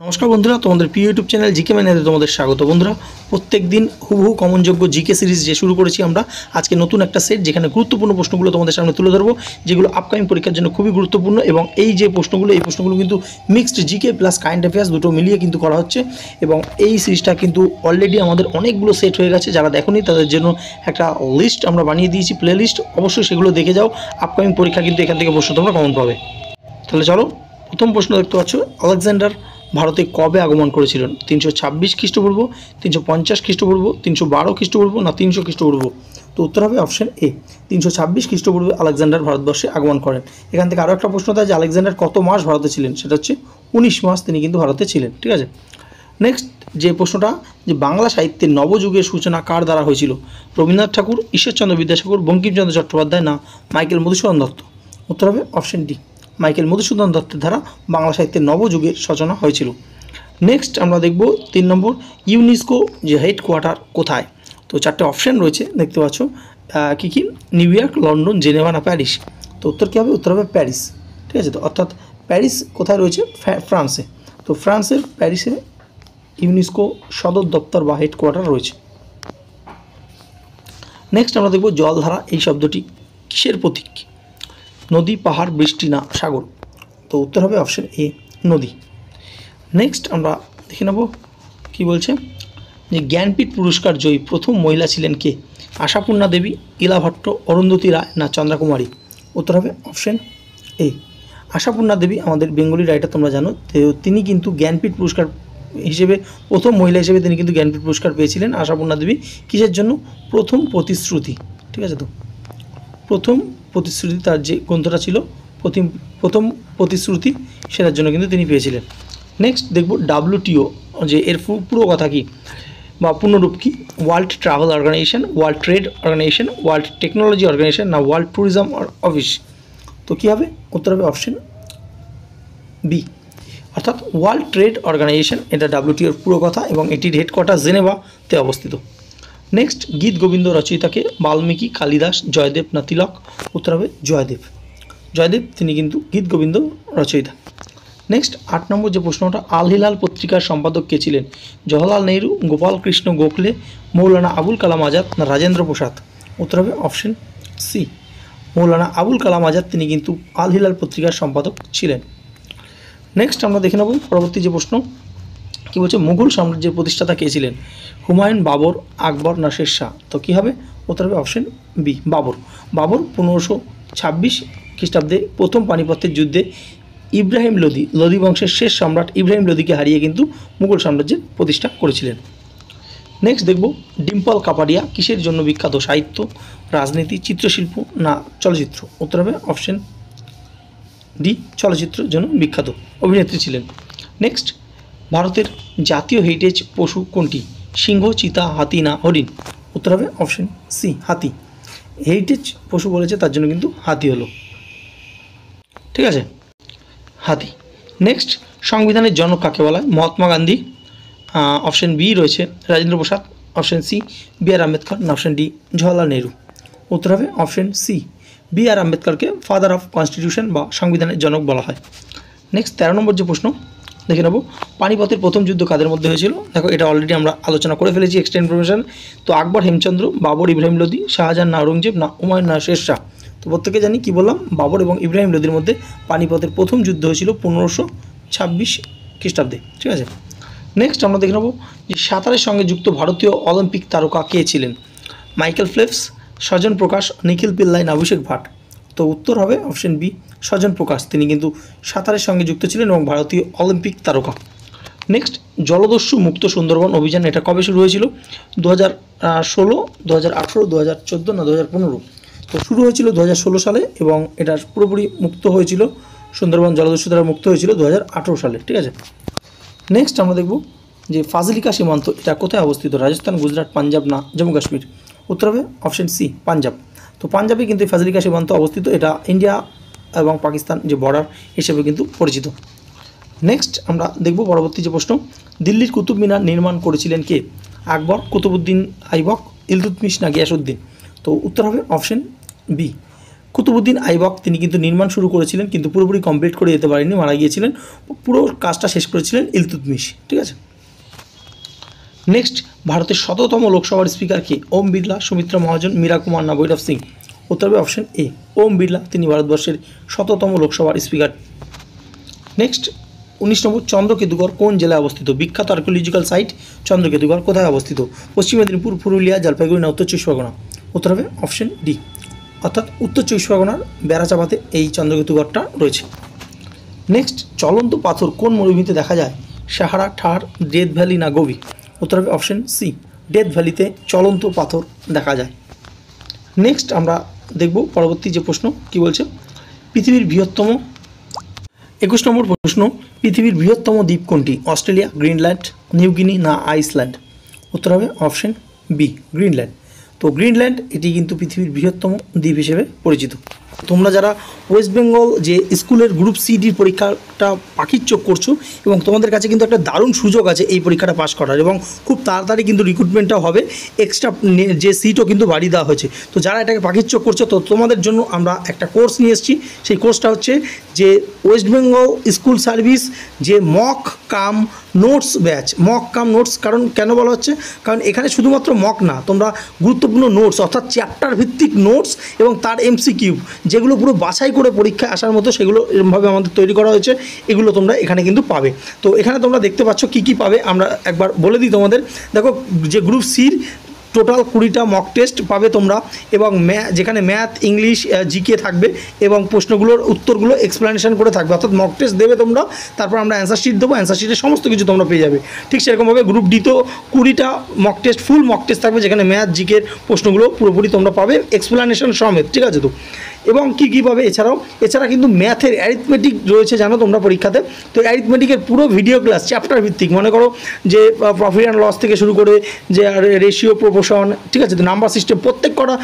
নমস্কার বন্ধুরা, তোমাদের প্রিয় ইউটিউব চ্যানেল জিকে ম্যানেতে তোমাদের স্বাগত। বন্ধুরা, প্রত্যেক দিন হুবহু কমনযোগ্য জিকে সিরিজ যে শুরু করেছি আমরা, আজকে নতুন একটা সেট যেখানে গুরুত্বপূর্ণ প্রশ্নগুলো তোমাদের সামনে তুলে ধরবো, যেগুলো আপকামিং পরীক্ষার জন্য খুবই গুরুত্বপূর্ণ। এবং এই প্রশ্নগুলো কিন্তু mixed GK plus current affairs দুটো মিলিয়ে কিন্তু করা হচ্ছে। এবং এই সিরিজটা কিন্তু অলরেডি আমাদের অনেকগুলো সেট হয়ে গেছে। যারা দেখোনি তাদের জন্য একটা লিস্ট আমরা বানিয়ে দিয়েছি, প্লে লিস্ট। অবশ্যই সেগুলো দেখে যাও, আপকামিং পরীক্ষা কিন্তু এখান থেকে প্রশ্ন তোমরা কমন পাবে। তাহলে চলো, প্রথম প্রশ্ন দেখতে পাচ্ছ, আলেকজান্ডার ভারতে কবে আগমন করেছিলেন? 326 খ্রিস্টপূর্ব, 350 খ্রিস্টপূর্ব, 312 খ্রিস্টপূর্ব না 300 খ্রিস্টপূর্ব? তো উত্তর হবে অপশন এ, 326 খ্রিস্টপূর্বে আলেকজান্ডার ভারতবর্ষে আগমন করেন। এখান থেকে আরও একটা প্রশ্ন থাকে যে আলেকজান্ডার কত মাস ভারতে ছিলেন? সেটা হচ্ছে 19 মাস তিনি কিন্তু ভারতে ছিলেন। ঠিক আছে, নেক্সট যে প্রশ্নটা, যে বাংলা সাহিত্যের নবযুগের সূচনা কার দ্বারা হয়েছিল? রবীন্দ্রনাথ ঠাকুর, ঈশ্বরচন্দ্র বিদ্যাসাগর, বঙ্কিমচন্দ্র চট্টোপাধ্যায় না মাইকেল মধুসূদন দত্ত? উত্তর হবে অপশন ডি, মাইকেল মধুসূদন দত্তের দ্বারা বাংলা সাহিত্যের নবযুগের সূচনা হয়েছিল। নেক্সট আমরা দেখব 3 নম্বর, ইউনেস্কো যে হেডকোয়ার্টার কোথায়? তো 4টে অপশান রয়েছে, দেখতে পাচ্ছ। কী নিউ ইয়র্ক, লন্ডন, জেনেভা না প্যারিস? তো উত্তর কী হবে? উত্তর হবে প্যারিস। ঠিক আছে, তো অর্থাৎ প্যারিস কোথায় রয়েছে? ফ্রান্সে। তো ফ্রান্সের প্যারিসে ইউনেস্কো সদর দপ্তর বা হেডকোয়ার্টার রয়েছে। নেক্সট আমরা দেখব জলধারা এই শব্দটি কিসের প্রতীক? নদী, পাহাড়, বৃষ্টি না সাগর? তো উত্তর হবে অপশন এ, নদী। নেক্সট আমরা দেখে নেব কী বলছে, যে জ্ঞানপীঠ পুরস্কার জয়ী প্রথম মহিলা ছিলেন কে? আশাপূর্ণা দেবী, ইলা ভট্ট, অরুন্ধতী রায় না চন্দ্রাকুমারী? উত্তর হবে অপশন এ, আশাপূর্ণা দেবী। আমাদের বেঙ্গলি রাইটার, তোমরা জানো, তো তিনি কিন্তু জ্ঞানপীঠ পুরস্কার হিসেবে প্রথম মহিলা হিসেবে তিনি কিন্তু জ্ঞানপীঠ পুরস্কার পেয়েছিলেন আশাপূর্ণা দেবী। কিসের জন্য? প্রথম প্রতিশ্রুতি। ঠিক আছে, তো প্রথম প্রতিশ্রুতি তার যে গ্রন্থটা ছিল, প্রথম প্রতিশ্রুতি, সেটার জন্য কিন্তু তিনি পেয়েছিলেন। নেক্সট দেখব WTO, যে এর পুরো কথা কী বা পূর্ণরূপ কী? World travel organisation, world trade organisation, world technology organisation না ওয়ার্ল্ড ট্যুরিজম অফিস? তো কী হবে? উত্তর হবে অপশন বি, অর্থাৎ ওয়ার্ল্ড ট্রেড অর্গানাইজেশন। এটা WTOর পুরো কথা এবং এটির হেডকোয়ার্টার জেনেভাতে অবস্থিত। নেক্সট, গীত গোবিন্দ রচয়িতাকে? বাল্মীকি, কালিদাস, জয়দেব না তিলক? উত্তর হবে জয়দেব। জয়দেব তিনি কিন্তু গীত গোবিন্দ রচয়িতা। নেক্সট 8 নম্বর যে প্রশ্নটা, আল হিলাল পত্রিকার সম্পাদক কে ছিলেন? জওহরলাল নেহরু, গোপাল কৃষ্ণ গোখলে, মৌলানা আবুল কালাম আজাদ না রাজেন্দ্র প্রসাদ? উত্তর হবে অপশন সি, মৌলানা আবুল কালাম আজাদ তিনি কিন্তু আল হিলাল পত্রিকার সম্পাদক ছিলেন। নেক্সট আমরা দেখে নেব পরবর্তী যে প্রশ্ন, কী বলছে, মুঘল সাম্রাজ্যের প্রতিষ্ঠাতা কে ছিলেন? হুমায়ুন, বাবর, আকবর না শের শাহ? তো কী হবে? উত্তর হবে অপশন বি, বাবর। বাবর 1526 খ্রিস্টাব্দে প্রথম পানিপথের যুদ্ধে ইব্রাহিম লোদি বংশের শেষ সম্রাট ইব্রাহিম লোদিকে হারিয়ে কিন্তু মুঘল সাম্রাজ্যের প্রতিষ্ঠা করেছিলেন। নেক্সট দেখব, ডিম্পল কাপাডিয়া কিসের জন্য বিখ্যাত? সাহিত্য, রাজনীতি, চিত্রশিল্প না চলচ্চিত্র? উত্তর হবে অপশন ডি, চলচ্চিত্রের জন্য বিখ্যাত অভিনেত্রী ছিলেন। নেক্সট, ভারতের জাতীয় হেরিটেজ পশু কোনটি? সিংহ, চিতা, হাতি না হরিণ? উত্তর হবে অপশন সি, হাতি। হেরিটেজ পশু বলেছে, তার জন্য কিন্তু হাতি হলো। ঠিক আছে, হাতি। নেক্সট, সংবিধানের জনক কাকে বলা হয়? মহাত্মা গান্ধী, অপশন বি রয়েছে Rajendra Prasad, option C BR Ambedkar না অপশন ডি জওহরলাল নেহরু? উত্তর হবে অপশন সি, BR আম্বেদকরকে ফাদার অফ কনস্টিটিউশন বা সংবিধানের জনক বলা হয়। নেক্সট 13 নম্বর যে প্রশ্ন দেখে নেব, পানিপথের প্রথম যুদ্ধ কাদের মধ্যে হয়েছিল? দেখো, এটা অলরেডি আমরা আলোচনা করে ফেলেছি, এক্সট্রা ইনফরমেশন। তো আকবর, হেমচন্দ্র, বাবর, ইব্রাহিম লোদি, শাহজাহান না আওরঙ্গজেব না হুমায়ুন না শের শাহ? তো প্রত্যেকে জানি, কি বললাম, বাবর এবং ইব্রাহিম লোদির মধ্যে পানিপথের প্রথম যুদ্ধ হয়েছিল 1526 খ্রিস্টাব্দে। ঠিক আছে, নেক্সট আমরা দেখে নেব যে সাঁতারের সঙ্গে যুক্ত ভারতীয় অলিম্পিক তারকা কে ছিলেন? মাইকেল ফেলপস, সজন প্রকাশ, নিখিল পিল্লাই না অভিষেক ভাট? তো উত্তর হবে অপশন বি, সজন প্রকাশ। তিনি কিন্তু সাঁতারের সঙ্গে যুক্ত ছিলেন এবং ভারতীয় অলিম্পিক তারকা। নেক্সট, জলদস্যু মুক্ত সুন্দরবন অভিযান, এটা কবে শুরু হয়েছিল? 2016, 2018, 2014 না 2015? তো শুরু হয়েছিল 2016 সালে এবং এটা পুরোপুরি মুক্ত হয়েছিল, সুন্দরবন জলদস্যু দ্বারা মুক্ত হয়েছিল 2018 সালে। ঠিক আছে, নেক্সট আমরা দেখব যে ফাজিলিকা সীমান্ত এটা কোথায় অবস্থিত? রাজস্থান, গুজরাট, পাঞ্জাব না জম্মু কাশ্মীর? উত্তর হবে অপশন সি, পাঞ্জাব। তো পাঞ্জাবে কিন্তু ফাজিলিকা সীমান্ত অবস্থিত, এটা ইন্ডিয়া এবং পাকিস্তান যে বর্ডার হিসেবে কিন্তু পরিচিত। নেক্সট আমরা দেখব পরবর্তী যে প্রশ্ন, দিল্লির কুতুব মিনার নির্মাণ করেছিলেন কে? আকবর, কুতুবুদ্দিন আইবক, ইলতুৎমিশ না গিয়াসউদ্দিন? তো উত্তর হবে অপশন বি, কুতুবুদ্দিন আইবক তিনি কিন্তু নির্মাণ শুরু করেছিলেন, কিন্তু পুরোপুরি কমপ্লিট করে যেতে পারেননি, মারা গিয়েছিলেন। পুরো কাজটা শেষ করেছিলেন ইলতুৎমিশ। ঠিক আছে, নেক্সট, ভারতের ১৭তম লোকসভার স্পিকার কে? ওম বিড়লা, সুমিত্রা মহাজন, মীরা কুমার না ভৈরব সিং? উত্তর হবে অপশন এ, ওম বিড়লা, তিনি ভারতবর্ষের ১৭তম লোকসভার স্পিকার। নেক্সট ১৯ নম্বর, চন্দ্রকেতুগড় কোন জেলায় অবস্থিত? বিখ্যাত আর্কিওলজিক্যাল সাইট চন্দ্রকেতুগড় কোথায় অবস্থিত? পশ্চিম মেদিনীপুর, পুরুলিয়া, জলপাইগুড়ি না উত্তর চব্বিশ পরগনা? উত্তর হবে অপশন ডি, অর্থাৎ উত্তর চব্বিশ পরগনার বেড়াচাপাতে এই চন্দ্রকেতুগড়টা রয়েছে। নেক্সট, চলন্ত পাথর কোন মরুভূমিতে দেখা যায়? সাহারা, থার, ডেথ ভ্যালি না গোবি? উত্তর হবে অপশন সি, ডেথ ভ্যালিতে চলন্ত পাথর দেখা যায়। নেক্সট আমরা দেখব পরবর্তী যে প্রশ্ন কি বলছে, পৃথিবীর বৃহত্তম ২১ নম্বর প্রশ্ন, পৃথিবীর বৃহত্তম দ্বীপ কোনটি? অস্ট্রেলিয়া, গ্রিনল্যান্ড, নিউগিনি না আইসল্যান্ড? উত্তর হবে অপশন বি, গ্রিনল্যান্ড। তো গ্রিনল্যান্ড এটি কিন্তু পৃথিবীর বৃহত্তম দ্বীপ হিসেবে পরিচিত। তোমরা যারা ওয়েস্ট বেঙ্গল যে স্কুলের গ্রুপ সিডির পরীক্ষাটা পাখির চোখ করছো, এবং তোমাদের কাছে কিন্তু একটা দারুণ সুযোগ আছে এই পরীক্ষাটা পাস করার, এবং খুব তাড়াতাড়ি কিন্তু রিক্রুটমেন্টটাও হবে, এক্সট্রা যে সিটও কিন্তু বাড়িয়ে দেওয়া হয়েছে। তো যারা এটাকে পাখির চোখ করছো, তো তোমাদের জন্য আমরা একটা কোর্স নিয়ে এসেছি। সেই কোর্সটা হচ্ছে যে ওয়েস্ট বেঙ্গল স্কুল সার্ভিস যে মক কাম নোটস ব্যাচ, মক কাম নোটস। কারণ কেন বলা হচ্ছে, কারণ এখানে শুধুমাত্র মক না, তোমরা গুরুত্বপূর্ণ নোটস অর্থাৎ চ্যাপ্টার ভিত্তিক নোটস এবং তার এমসিকিউ যেগুলো পুরো বাছাই করে পরীক্ষায় আসার মতো, সেগুলো এরকমভাবে আমাদের তৈরি করা হয়েছে, এগুলো তোমরা এখানে কিন্তু পাবে। তো এখানে তোমরা দেখতে পাচ্ছ কী কী পাবে, আমরা একবার বলে দিই তোমাদের। দেখো, যে গ্রুপ সির টোটাল 20টা মক টেস্ট পাবে তোমরা, এবং যেখানে ম্যাথ, ইংলিশ, জিকে থাকবে, এবং প্রশ্নগুলোর উত্তরগুলো এক্সপ্লেনেশন করে থাকবে, অর্থাৎ মক টেস্ট দেবে তোমরা, তারপর আমরা অ্যান্সার শিট দেবো, অ্যান্সার শিটের সমস্ত কিছু তোমরা পেয়ে যাবে। ঠিক সেরকমভাবে গ্রুপ ডি তো 20টা mock test, full mock test থাকবে, যেখানে ম্যাথ, জিকের প্রশ্নগুলো পুরোপুরি তোমরা পাবে এক্সপ্লেনেশন সমেত। ঠিক আছে, তো এবং কী পাবে এছাড়া কিন্তু ম্যাথের অ্যারিথমেটিক রয়েছে জানো তোমরা পরীক্ষাতে। তো অ্যারিথমেটিকের পুরো ভিডিও ক্লাস চ্যাপ্টার ভিত্তিক, মনে করো যে প্রফিট অ্যান্ড লস থেকে শুরু করে যে রেশিও, প্রপোর্শন, ঠিক আছে, তো নাম্বার সিস্টেম, প্রত্যেক কটা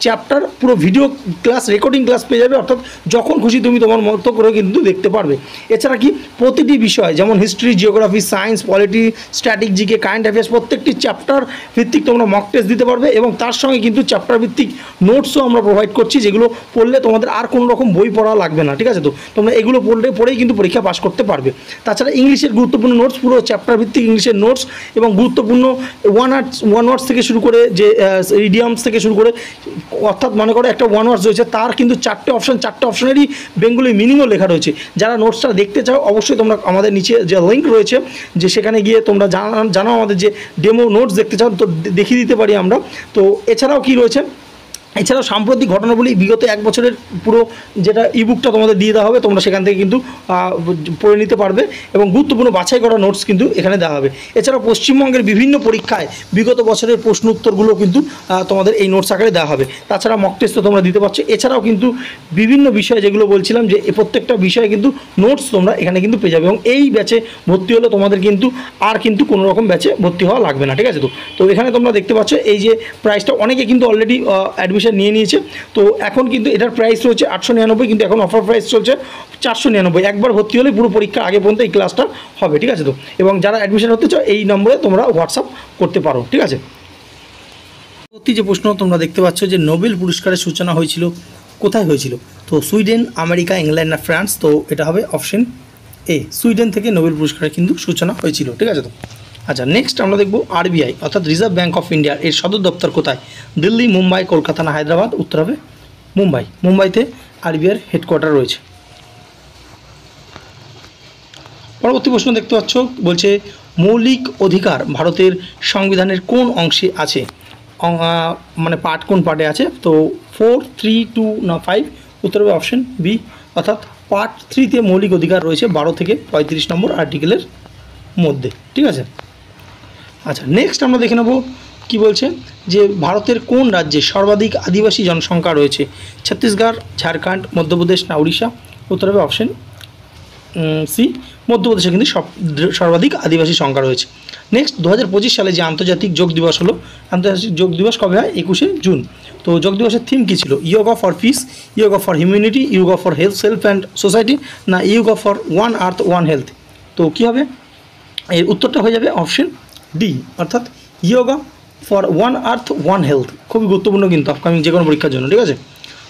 চ্যাপ্টার পুরো ভিডিও ক্লাস, রেকর্ডিং ক্লাস পেয়ে যাবে, অর্থাৎ যখন খুশি তুমি তোমার মতো করে কিন্তু দেখতে পারবে। এছাড়া কি প্রতিটি বিষয় যেমন history, geography, science, polity, static, GK, current affairs, প্রত্যেকটি চ্যাপ্টার ভিত্তিক তোমরা মক টেস্ট দিতে পারবে, এবং তার সঙ্গে কিন্তু চ্যাপ্টার ভিত্তিক নোটসও আমরা প্রোভাইড করছি, যেগুলো পড়লে তোমাদের আর কোনো রকম বই পড়া লাগবে না। ঠিক আছে, তো তোমরা এগুলো পড়েই কিন্তু পরীক্ষা পাস করতে পারবে। তাছাড়া ইংলিশের গুরুত্বপূর্ণ নোটস, পুরো চ্যাপ্টার ভিত্তিক ইংলিশের নোটস, এবং গুরুত্বপূর্ণ ওয়ান ওয়ার্ডস থেকে শুরু করে যে ইডিয়ামস থেকে শুরু করে, অর্থাৎ মনে করো একটা ওয়ান ওয়ার্ডস রয়েছে, তার কিন্তু 4টে অপশনেরই বেঙ্গলি মিনিংও লেখা রয়েছে। যারা নোটসটা দেখতে চাও, অবশ্যই তোমরা আমাদের নিচে যে লিঙ্ক রয়েছে, যে সেখানে গিয়ে তোমরা জানাও আমাদের যে ডেমো নোটস দেখতে চাও, তো দেখিয়ে দিতে পারি আমরা। তো এছাড়াও কি রয়েছে, এছাড়াও সাম্প্রতিক ঘটনাবলী বিগত 1 বছরের পুরো যেটা ইবুকটা তোমাদের দিয়ে দেওয়া হবে, তোমরা সেখান থেকে কিন্তু পড়ে নিতে পারবে, এবং গুরুত্বপূর্ণ বাছাই করা নোটস কিন্তু এখানে দেওয়া হবে। এছাড়াও পশ্চিমবঙ্গের বিভিন্ন পরীক্ষায় বিগত বছরের প্রশ্ন উত্তরগুলো কিন্তু তোমাদের এই নোটস আকারে দেওয়া হবে। তাছাড়া মক টেস্ট তো তোমরা দিতে পারছো। এছাড়াও কিন্তু বিভিন্ন বিষয় যেগুলো বলছিলাম, যে প্রত্যেকটা বিষয়ে কিন্তু নোটস তোমরা এখানে কিন্তু পেয়ে যাবে, এবং এই ব্যাচে ভর্তি হলে তোমাদের কিন্তু আর কিন্তু কোনো রকম ব্যাচে ভর্তি হওয়া লাগবে না। ঠিক আছে, তো এখানে তোমরা দেখতে পাচ্ছ এই যে প্রাইসটা, অনেকে কিন্তু অলরেডি অ্যাডমিশন নিয়ে নিয়েছে। তো এখন কিন্তু এটার প্রাইস রয়েছে 899, কিন্তু এখন অফার প্রাইস চলছে 499। একবার ভর্তি হলে পুরো পরীক্ষা আগে পর্যন্ত এই ক্লাসটা হবে। ঠিক আছে, তো এবং যারা অ্যাডমিশন হতে চাও, এই নম্বরে তোমরা হোয়াটসঅ্যাপ করতে পারো। ঠিক আছে, পরবর্তী যে প্রশ্ন তোমরা দেখতে পাচ্ছ, যে নোবেল পুরস্কারের সূচনা হয়েছিল কোথায় হয়েছিল? তো সুইডেন, আমেরিকা, ইংল্যান্ড না ফ্রান্স? তো এটা হবে অপশন এ, সুইডেন থেকে নোবেল পুরস্কারের কিন্তু সূচনা হয়েছিল। ঠিক আছে, তো আচ্ছা, নেক্সট আমরা দেখব আরবিআই অর্থাৎ রিজার্ভ ব্যাঙ্ক অফ ইন্ডিয়ার এর সদর দপ্তর কোথায়? দিল্লি, মুম্বাই, কলকাতা না হায়দ্রাবাদ? উত্তর হবে মুম্বাই। মুম্বাইতে আরবিআইয়ের হেডকোয়ার্টার রয়েছে। পরবর্তী প্রশ্ন দেখতে পাচ্ছ, বলছে মৌলিক অধিকার ভারতের সংবিধানের কোন অংশে আছে? মানে পার্ট, কোন পার্টে আছে? তো 4, 3, 2 না 5? উত্তর হবে অপশন বি, অর্থাৎ পার্ট 3তে মৌলিক অধিকার রয়েছে 12 থেকে 35 নম্বর আর্টিকেলের মধ্যে। ঠিক আছে, আচ্ছা, নেক্সট আমরা দেখে নেব কি বলছে, যে ভারতের কোন রাজ্যে সর্বাধিক আদিবাসী জনসংখ্যা রয়েছে? ছত্তিশগড়, ঝাড়খণ্ড, মধ্যপ্রদেশ না উড়িষ্যা? উত্তর হবে অপশন সি, মধ্যপ্রদেশে কিন্তু সর্বাধিক আদিবাসী সংখ্যা রয়েছে। নেক্সট 2025 সালে যে আন্তর্জাতিক যোগ দিবস হলো, আন্তর্জাতিক যোগ দিবস কবে হয়? 21শে জুন। তো যোগ দিবসের থিম কী ছিল? Yoga for peace, yoga for humanity, yoga for health, self and society না yoga for one earth one health? তো কী হবে? এর উত্তরটা হয়ে যাবে অপশন ডি, অর্থাৎ yoga for one earth one health. খুবই গুরুত্বপূর্ণ কিন্তু আপকামিং যে কোনো পরীক্ষার জন্য। ঠিক আছে,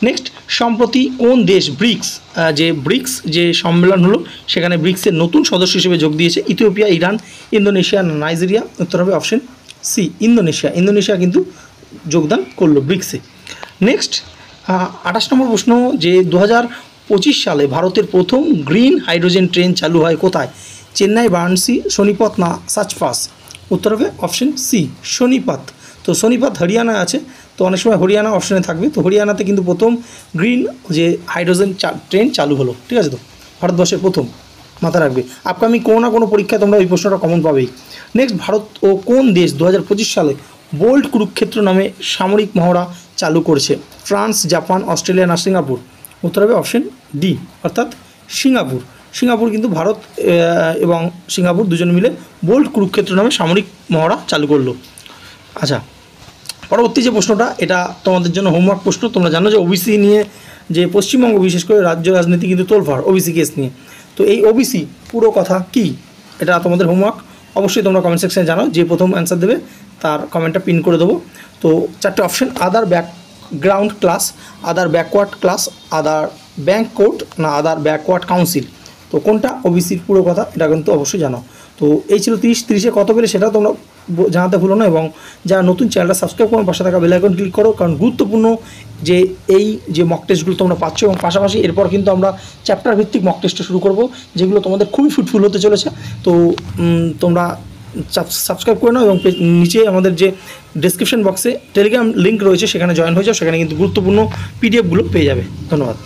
নেক্সট, সম্প্রতি কোন দেশ ব্রিক্স যে সম্মেলন হলো সেখানে ব্রিক্সের নতুন সদস্য হিসেবে যোগ দিয়েছে? Ethiopia, Iran, Indonesia, Nigeria? উত্তর হবে অপশন সি, ইন্দোনেশিয়া কিন্তু যোগদান করলো ব্রিক্সে। নেক্সট 28 নম্বর প্রশ্ন, যে 2025 সালে ভারতের প্রথম গ্রিন হাইড্রোজেন ট্রেন চালু হয় কোথায়? চেন্নাই, বারাণসী, সোনিপত না সাচপাস? উত্তর হবে অপশন সি, সোনিপত। তো সোনিপত হরিয়ানা আছে, তো অনেক সময় হরিয়ানা অপশনে থাকবে, তো হরিয়ানাতে কিন্তু প্রথম গ্রিন যে হাইড্রোজেন ট্রেন চালু হলো, ঠিক আছে? তো ভারতবর্ষের প্রথম, মাথা রাখবে। আপকামিং কোনো না কোনো পরীক্ষায় তোমরা ওই প্রশ্নটা কমন পাবেই। নেক্সট, ভারত ও কোন দেশ 2025 সালে বোল্ট কুরুক্ষেত্র নামে সামরিক মহড়া চালু করেছে? ফ্রান্স, জাপান, অস্ট্রেলিয়া না সিঙ্গাপুর? উত্তর হবে অপশন ডি, অর্থাৎ সিঙ্গাপুর কিন্তু ভারত এবং সিঙ্গাপুর দুজন মিলে বোল্ট কুরুক্ষেত্র নামে সামরিক মহড়া চালু করলো। আচ্ছা, পরবর্তী যে প্রশ্নটা, এটা তোমাদের জন্য হোমওয়ার্ক প্রশ্ন। তোমরা জানো যে ওবিসি নিয়ে যে পশ্চিমবঙ্গ বিশেষ করে রাজ্য রাজনীতি কিন্তু তোলপাড় ওবিসি কেস নিয়ে। তো এই ওবিসি পুরো কথা কি, এটা তোমাদের হোমওয়ার্ক। অবশ্যই তোমরা কমেন্ট সেকশনে জানাও, যে প্রথম অ্যান্সার দেবে তার কমেন্টটা পিন করে দেবো। তো 4টে option, other background class, other backward class, other bank court না আদার ব্যাকওয়ার্ড কাউন্সিল? তো কোনটা ওবিসির পুরো কথা, এটা কিন্তু অবশ্যই জানাও। তো এই ছিল 30-30-এ কত পেলে সেটাও তোমরা জানাতে ভুলো না, এবং যারা নতুন চ্যানেলটা সাবস্ক্রাইব করো, পাশে থাকা বেল আইকন ক্লিক করো, কারণ গুরুত্বপূর্ণ যে এই যে মক টেস্টগুলো তোমরা পাচ্ছ, এবং পাশাপাশি এরপর কিন্তু আমরা চ্যাপ্টার ভিত্তিক মক টেস্টও শুরু করব, যেগুলো তোমাদের খুবই ফ্রুটফুল হতে চলেছে। তো তোমরা সাবস্ক্রাইব করে নাও, এবং নিচে আমাদের যে ডেসক্রিপশন বক্সে টেলিগ্রাম লিঙ্ক রয়েছে সেখানে জয়েন হয়ে যাও, সেখানে কিন্তু গুরুত্বপূর্ণ পিডিএফগুলো পেয়ে যাবে। ধন্যবাদ।